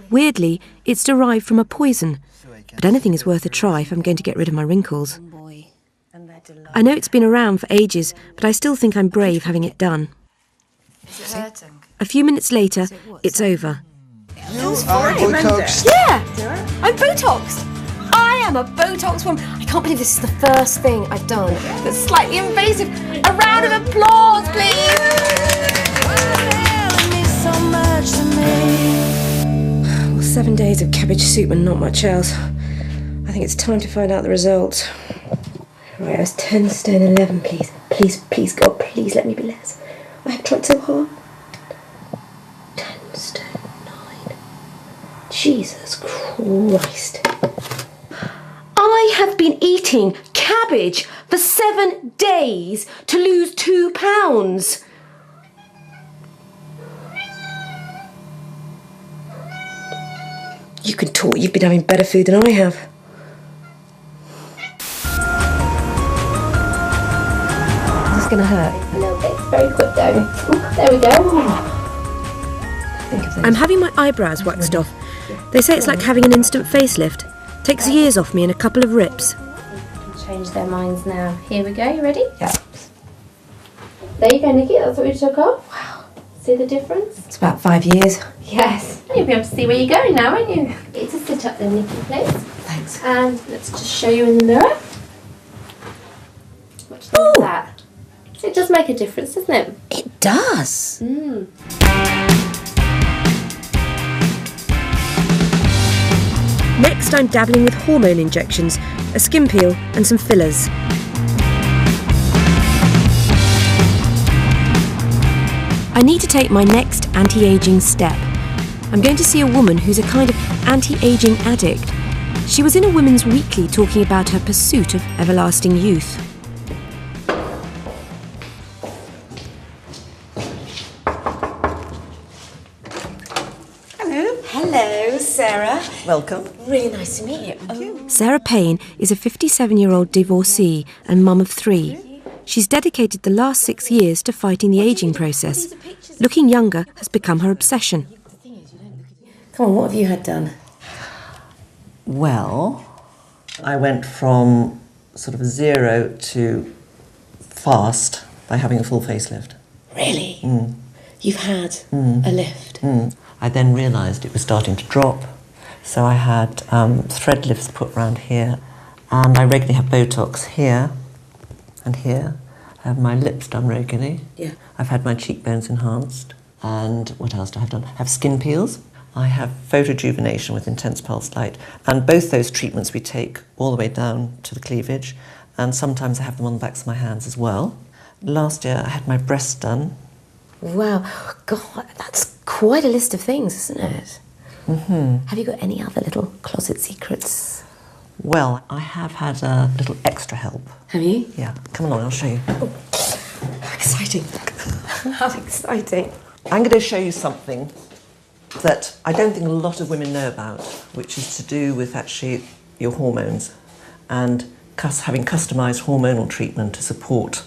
Weirdly, it's derived from a poison, but anything is worth a try if I'm going to get rid of my wrinkles. I know it's been around for ages, but I still think I'm brave having it done. Is it hurting? A few minutes later, it's over. You are Botox? Yeah, I'm Botoxed. I am a Botox woman. I can't believe this is the first thing I've done that's slightly invasive. A round of applause, please. Well, 7 days of cabbage soup and not much else. I think it's time to find out the results. Right, I was 10 stone 11, please. Please, God, please let me be less. I have tried so hard. 10 stone 9. Jesus Christ. I have been eating cabbage for 7 days to lose 2 pounds. You can talk, you've been having better food than I have. Is this going to hurt? A little bit, it's very quick though. Ooh, there we go. I'm having my eyebrows waxed off. They say it's like having an instant facelift. Takes years off me and a couple of rips. Change their minds now. Here we go, you ready? Yeah. There you go, Nikki, that's what we took off. Wow. See the difference? It's about 5 years. Yes. You'll be able to see where you're going now, won't you? Get to sit up then, Nikki, please. Thanks. And let's just show you in the mirror. What do you think of that? It does make a difference, doesn't it? It does. Next, I'm dabbling with hormone injections, a skin peel and some fillers. I need to take my next anti-aging step. I'm going to see a woman who's a kind of anti-aging addict. She was in a Women's Weekly talking about her pursuit of everlasting youth. Hello, Sarah. Welcome. Really nice to meet you. Sarah Payne is a 57-year-old divorcee and mum of 3. She's dedicated the last 6 years to fighting the ageing process. Looking younger has become her obsession. Come on, what have you had done? Well, I went from sort of 0 to fast by having a full facelift. Really? You've had a lift? I then realised it was starting to drop, so I had thread lifts put around here, and I regularly have Botox here and here. I have my lips done regularly. Yeah. I've had my cheekbones enhanced, and what else do I have done? I have skin peels. I have photorejuvenation with intense pulse light, and both those treatments we take all the way down to the cleavage, and sometimes I have them on the backs of my hands as well. Last year I had my breasts done. Wow. God, that's quite a list of things, isn't it? Have you got any other little closet secrets? Well, I have had a little extra help. Have you? Yeah, come along, I'll show you. Oh, how exciting. How exciting. I'm going to show you something that I don't think a lot of women know about, which is to do with actually your hormones and having customised hormonal treatment to support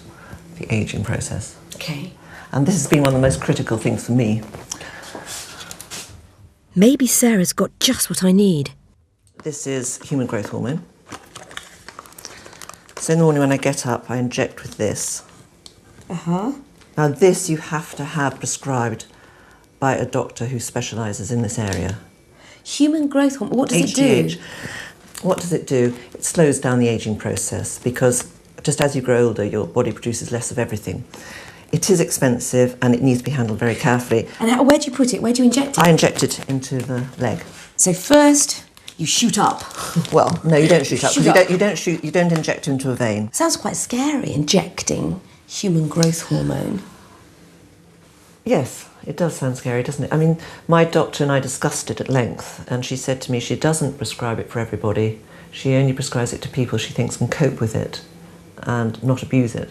the ageing process. Okay. And this has been one of the most critical things for me. Maybe Sarah's got just what I need. This is human growth hormone. So in the morning when I get up, I inject with this. Now this you have to have prescribed by a doctor who specialises in this area. Human growth hormone, what does it do? What does it do? It slows down the ageing process because just as you grow older, your body produces less of everything. It is expensive and it needs to be handled very carefully. And where do you put it? Where do you inject it? I inject it into the leg. So first, you shoot up. Well, no, you don't shoot up because you don't inject into a vein. Sounds quite scary, injecting human growth hormone. Yes, it does sound scary, doesn't it? I mean, my doctor and I discussed it at length, and she said to me she doesn't prescribe it for everybody. She only prescribes it to people she thinks can cope with it and not abuse it.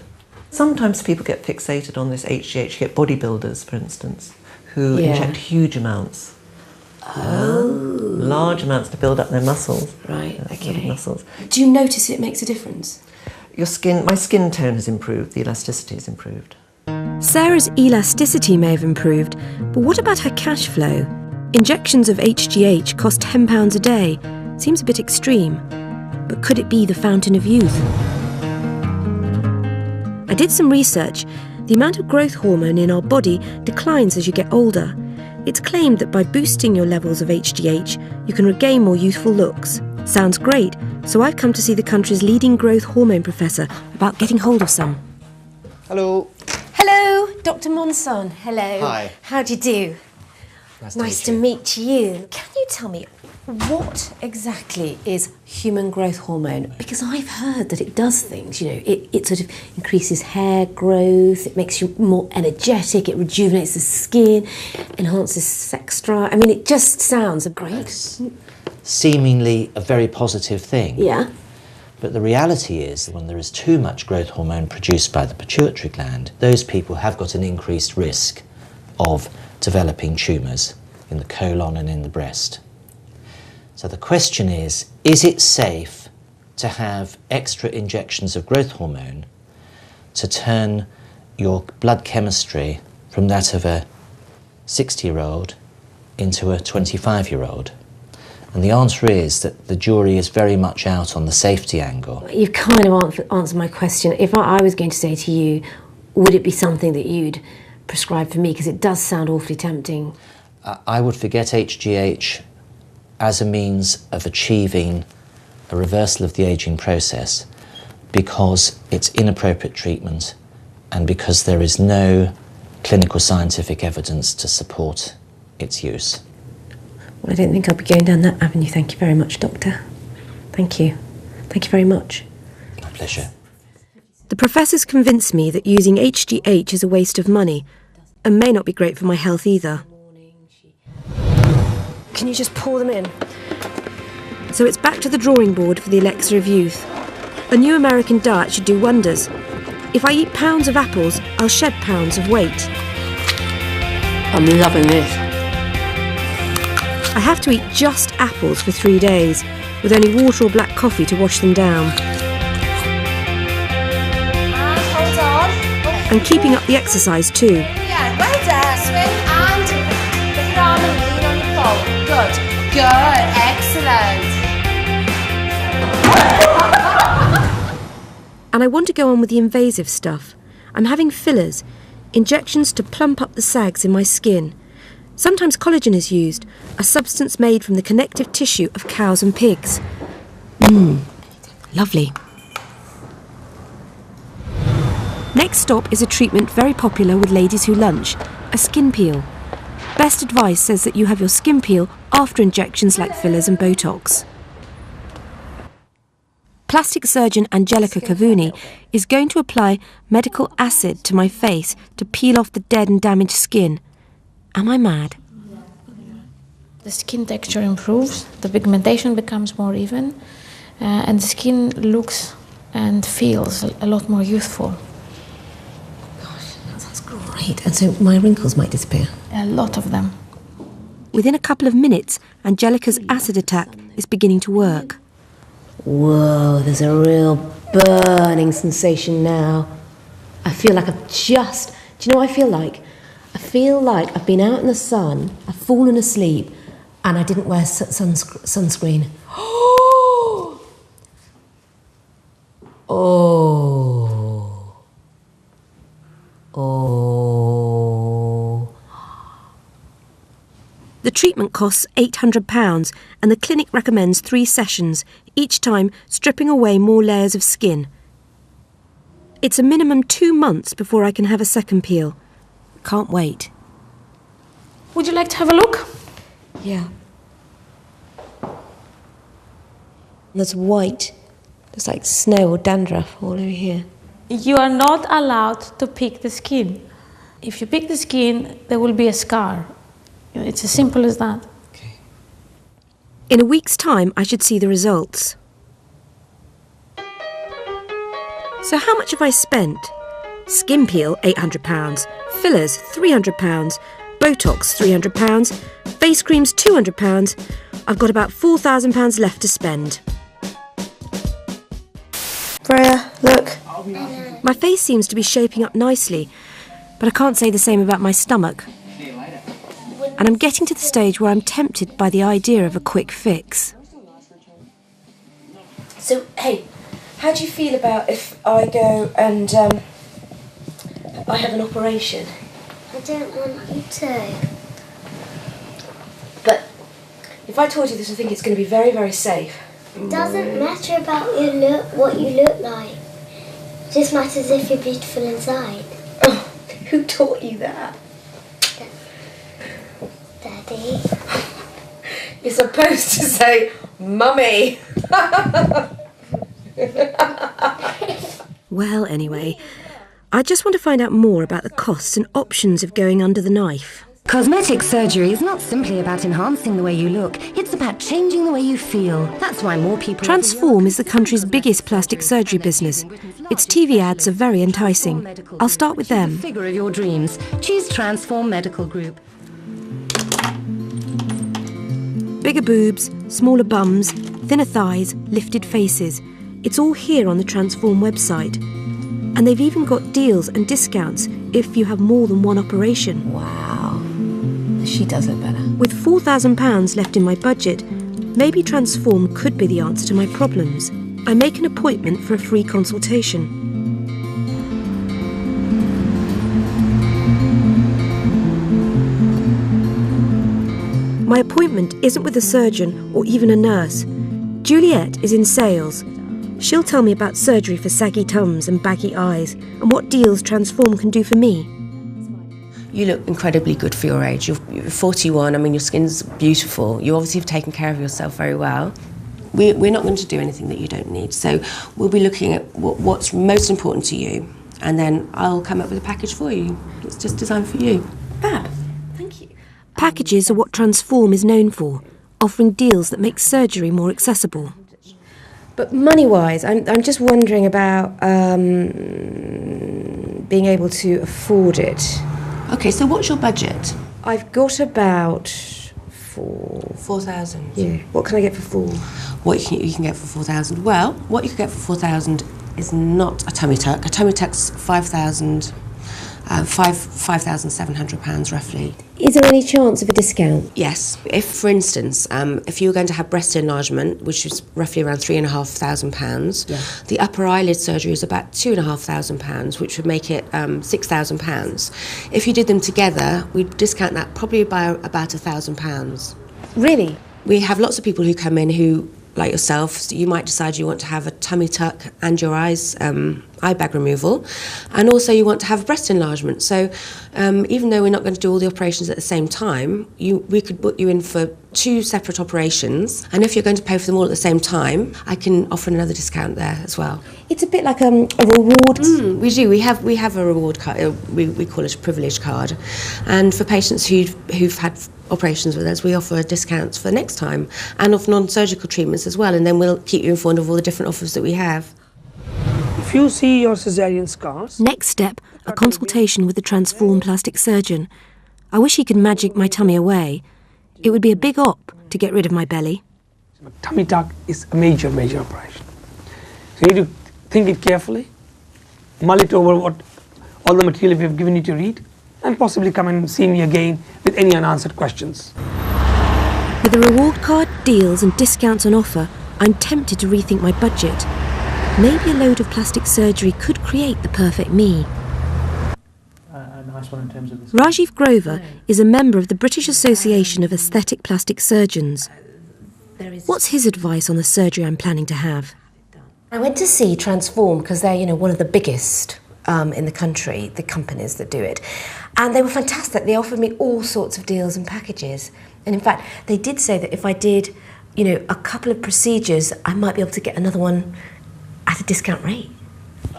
Sometimes people get fixated on this HGH. You get bodybuilders, for instance, who inject huge amounts. Large amounts to build up their muscles. Right, okay. Muscles. Do you notice it makes a difference? My skin tone has improved, the elasticity has improved. Sarah's elasticity may have improved, but what about her cash flow? Injections of HGH cost £10 a day. Seems a bit extreme. But could it be the fountain of youth? I did some research. The amount of growth hormone in our body declines as you get older. It's claimed that by boosting your levels of HGH, you can regain more youthful looks. Sounds great, so I've come to see the country's leading growth hormone professor about getting hold of some. Hello. Hello, Dr. Monson. Hello. Hi. How do you do? Nice to meet you. Can you tell me, what exactly is human growth hormone? Because I've heard that it does things, it sort of increases hair growth, it makes you more energetic, it rejuvenates the skin, enhances sex drive. I mean, it just sounds great. Seemingly a very positive thing. Yeah. But the reality is that when there is too much growth hormone produced by the pituitary gland, those people have got an increased risk of developing tumours in the colon and in the breast. So the question is it safe to have extra injections of growth hormone to turn your blood chemistry from that of a 60-year-old into a 25-year-old? And the answer is that the jury is very much out on the safety angle. You've kind of answered my question. If I was going to say to you, would it be something that you'd prescribe for me? Because it does sound awfully tempting. I would forget HGH as a means of achieving a reversal of the ageing process because it's inappropriate treatment and because there is no clinical scientific evidence to support its use. Well, I don't think I'll be going down that avenue. Thank you very much, Doctor. Thank you. Thank you very much. My pleasure. The professors convinced me that using HGH is a waste of money and may not be great for my health either. Can you just pour them in? So it's back to the drawing board for the elixir of youth. A new American diet should do wonders. If I eat pounds of apples, I'll shed pounds of weight. I'm loving this. I have to eat just apples for 3 days, with only water or black coffee to wash them down. Hold on. And keeping up the exercise too. Yeah, well done. Swing and lift your arm and lean on your pole. Good. Good. Excellent. And I want to go on with the invasive stuff. I'm having fillers, injections to plump up the sags in my skin. Sometimes collagen is used, a substance made from the connective tissue of cows and pigs. Lovely. Next stop is a treatment very popular with ladies who lunch, a skin peel. Best advice says that you have your skin peel after injections like fillers and Botox. Plastic surgeon Angelica Cavuni is going to apply medical acid to my face to peel off the dead and damaged skin. Am I mad? The skin texture improves, the pigmentation becomes more even, and the skin looks and feels a lot more youthful. Gosh, that's great. And so my wrinkles might disappear? A lot of them. Within a couple of minutes, Angelica's acid attack is beginning to work. Whoa, there's a real burning sensation now. I feel like I've just... Do you know what I feel like? I feel like I've been out in the sun, I've fallen asleep, and I didn't wear sunscreen. Oh! The treatment costs £800 and the clinic recommends 3 sessions, each time stripping away more layers of skin. It's a minimum 2 months before I can have a second peel. Can't wait. Would you like to have a look? Yeah. There's white. There's like snow or dandruff all over here. You are not allowed to pick the skin. If you pick the skin, there will be a scar. It's as simple as that. Okay. In a week's time, I should see the results. So how much have I spent? Skin peel, £800. Fillers, £300. Botox, £300. Face creams, £200. I've got about £4,000 left to spend. Freya, look. My face seems to be shaping up nicely, but I can't say the same about my stomach. and I'm getting to the stage where I'm tempted by the idea of a quick fix. So, hey, how do you feel about if I go and I have an operation? I don't want you to. But if I told you this, I think it's going to be very, very safe. It doesn't matter about your look, what you look like. It just matters if you're beautiful inside. Oh, who taught you that? Daddy. You're supposed to say, Mummy. Well, anyway, I just want to find out more about the costs and options of going under the knife. Cosmetic surgery is not simply about enhancing the way you look, it's about changing the way you feel. That's why more people... Transform is the country's biggest plastic surgery business. Its TV ads are very enticing. I'll start with them. The figure of your dreams. Choose Transform Medical Group. Bigger boobs, smaller bums, thinner thighs, lifted faces. It's all here on the Transform website. And they've even got deals and discounts if you have more than one operation. Wow. She does look better. With £4,000 left in my budget, maybe Transform could be the answer to my problems. I make an appointment for a free consultation. My appointment isn't with a surgeon or even a nurse. Juliet is in sales. She'll tell me about surgery for saggy tums and baggy eyes and what deals Transform can do for me. You look incredibly good for your age. You're 41, I mean, your skin's beautiful. You obviously have taken care of yourself very well. We're not going to do anything that you don't need. So we'll be looking at what's most important to you, and then I'll come up with a package for you. It's just designed for you. Fab. Thank you. Packages are what Transform is known for, offering deals that make surgery more accessible. But money-wise, I'm just wondering about being able to afford it. Okay, so what's your budget? I've got about 4,000. Yeah. What can I get for 4? What you can get for 4,000? Well, what you can get for 4,000 is not a tummy tuck. A tummy tuck's £5,700 roughly. Is there any chance of a discount? Yes. If, for instance, if you were going to have breast enlargement, which is roughly around £3,500, the upper eyelid surgery is about £2,500, which would make it £6,000. If you did them together, we'd discount that probably by about £1,000. Really? We have lots of people who come in who, like yourself, so you might decide you want to have a tummy tuck and your eye bag removal, and also you want to have a breast enlargement. So even though we're not going to do all the operations at the same time, we could book you in for 2 separate operations, and if you're going to pay for them all at the same time, I can offer another discount there as well. It's a bit like a reward. We do. We have a reward card. We call it a privilege card, and for patients who've had operations with us, we offer discounts for next time, and of non-surgical treatments as well, and then we'll keep you informed of all the different offers that we have. If you see your cesarean scars... Next step, a consultation with the Transform plastic surgeon. I wish he could magic my tummy away. It would be a big op to get rid of my belly. Tummy tuck is a major operation. So you need to think it carefully, mull it over all the material we have given you to read, and possibly come and see me again with any unanswered questions. With a reward card, deals and discounts on offer, I'm tempted to rethink my budget. Maybe a load of plastic surgery could create the perfect me. A nice one in terms of this. Rajiv Grover is a member of the British Association of Aesthetic Plastic Surgeons. What's his advice on the surgery I'm planning to have? I went to see Transform because they're, one of the biggest in the country, the companies that do it. And they were fantastic. They offered me all sorts of deals and packages. And in fact, they did say that if I did, a couple of procedures, I might be able to get another one at a discount rate.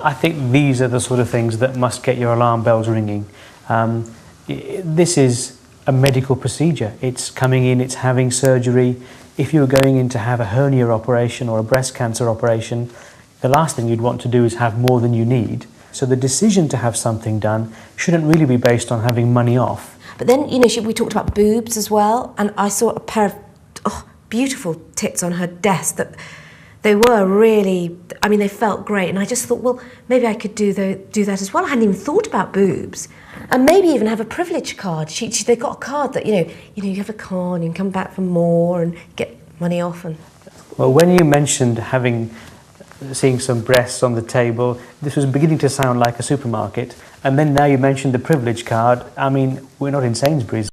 I think these are the sort of things that must get your alarm bells ringing. This is a medical procedure. It's coming in, it's having surgery. If you were going in to have a hernia operation or a breast cancer operation, the last thing you'd want to do is have more than you need. So the decision to have something done shouldn't really be based on having money off. But then, we talked about boobs as well, and I saw a pair of beautiful tits on her desk that They were really, I mean, they felt great. And I just thought, well, maybe I could do that as well. I hadn't even thought about boobs. And maybe even have a privilege card. They got a card that, you have a card and you can come back for more and get money off. And well, when you mentioned seeing some breasts on the table, this was beginning to sound like a supermarket. And then now you mentioned the privilege card. I mean, we're not in Sainsbury's.